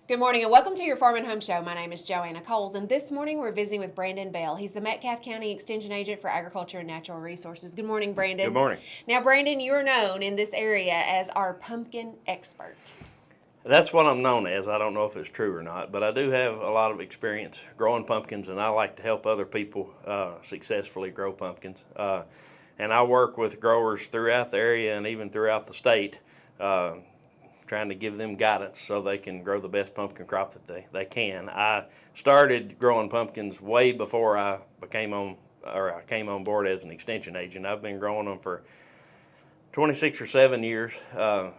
Good morning and welcome to your Farm and Home Show. My name is Joanna Coles, and this morning we're visiting with Brandon Bell. He's the Metcalfe County Extension Agent for Agriculture and Natural Resources. Good morning, Brandon. Good morning. Now, Brandon, you're known in this area as our pumpkin expert. That's what I'm known as. I don't know if it's true or not, but I do have a lot of experience growing pumpkins, and I like to help other people successfully grow pumpkins. And I work with growers throughout the area and even throughout the state, trying to give them guidance so they can grow the best pumpkin crop that they can. I started growing pumpkins way before I came on board as an extension agent. I've been growing them for 26 or 7 years.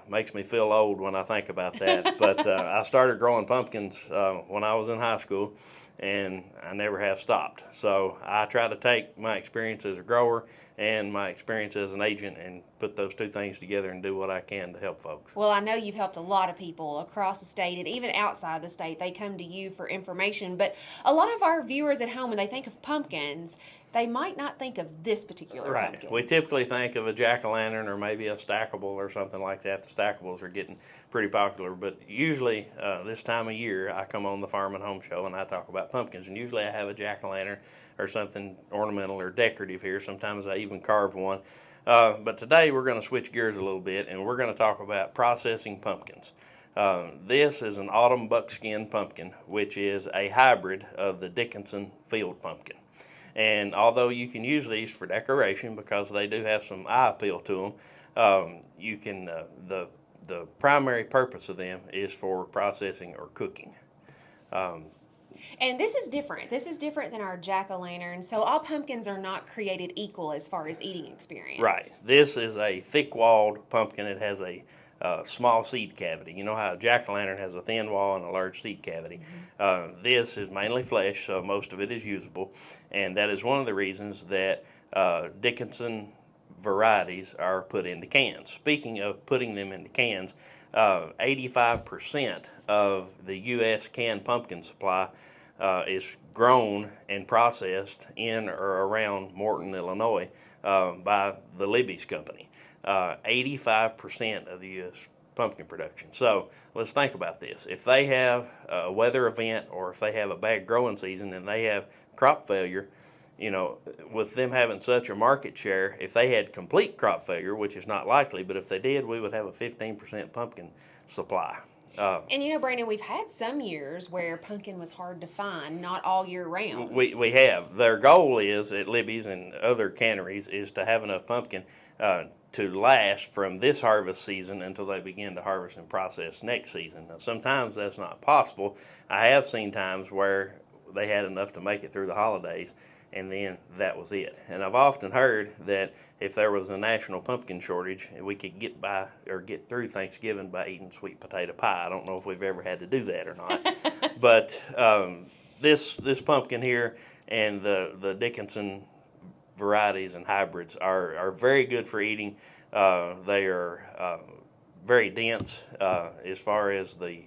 Makes me feel old when I think about that. But I started growing pumpkins when I was in high school, and I never have stopped. So I try to take my experience as a grower and my experience as an agent and put those two things together and do what I can to help folks. Well, I know you've helped a lot of people across the state and even outside the state. They come to you for information, but a lot of our viewers at home, when they think of pumpkins, they might not think of this particular pumpkin. We typically think of a jack-o'-lantern or maybe a stackable or something like that. The stackables are getting pretty popular, but usually this time of year I come on the Farm and Home Show and I talk about pumpkins, and usually I have a jack-o'-lantern or something ornamental or decorative here. Sometimes I even carve one. But today we're going to switch gears a little bit, and we're going to talk about processing pumpkins. This is an autumn buckskin pumpkin, which is a hybrid of the Dickinson field pumpkin. And although you can use these for decoration because they do have some eye appeal to them, you can the primary purpose of them is for processing or cooking. And this is different. This is different than our jack-o'-lantern. So all pumpkins are not created equal as far as eating experience. Right. This is a thick-walled pumpkin. It has a small seed cavity. You know how a jack-o'-lantern has a thin wall and a large seed cavity. This is mainly flesh, so most of it is usable, and that is one of the reasons that Dickinson varieties are put into cans. Speaking of putting them into cans, 85% of the U.S. canned pumpkin supply is grown and processed in or around Morton, Illinois, by the Libby's company. 85% of the U.S. pumpkin production. So let's think about this. If they have a weather event or if they have a bad growing season and they have crop failure, you know, with them having such a market share, if they had complete crop failure, which is not likely, but if they did, we would have a 15% pumpkin supply. And you know, Brandon, we've had some years where pumpkin was hard to find, not all year round. We have. Their goal is, at Libby's and other canneries, is to have enough pumpkin to last from this harvest season until they begin to harvest and process next season. Now, sometimes that's not possible. I have seen times where they had enough to make it through the holidays, and then that was it. And I've often heard that if there was a national pumpkin shortage, we could get by or get through Thanksgiving by eating sweet potato pie. I don't know if we've ever had to do that or not. But this pumpkin here and the Dickinson varieties and hybrids are very good for eating. They are very dense as far as the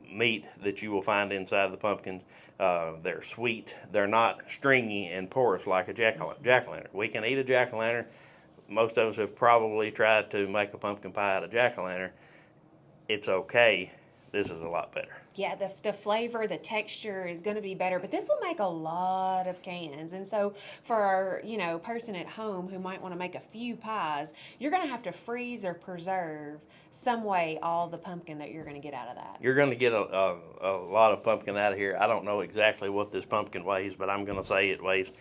meat that you will find inside the pumpkins. They're sweet. They're not stringy and porous like a jack-o'-lantern. We can eat a jack-o'-lantern. Most of us have probably tried to make a pumpkin pie out of jack-o'-lantern. It's okay. This is a lot better. Yeah, the flavor, the texture is going to be better, but this will make a lot of cans. And so for our, person at home who might want to make a few pies, you're going to have to freeze or preserve some way all the pumpkin that you're going to get out of that. You're going to get a lot of pumpkin out of here. I don't know exactly what this pumpkin weighs, but I'm going to say it weighs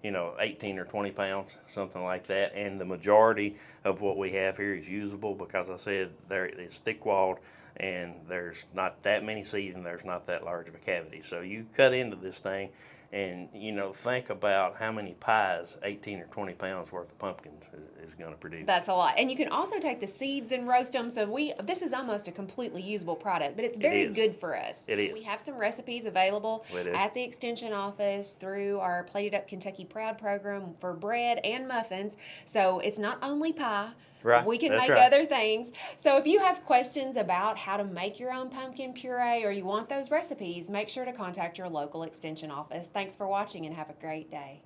18 or 20 pounds, something like that. And the majority of what we have here is usable because I said it's thick-walled, and there's not that many seeds and there's not that large of a cavity. So you cut into this thing and, think about how many pies 18 or 20 pounds worth of pumpkins is going to produce. That's a lot. And you can also take the seeds and roast them. So this is almost a completely usable product, but it's very good for us. It is. We have some recipes available at the Extension office through our Plated Up Kentucky Proud program for bread and muffins. So it's not only pie. Right. We can make other things. So if you have questions about how to make your own pumpkin puree or you want those recipes, make sure to contact your local Extension office. Thanks for watching and have a great day.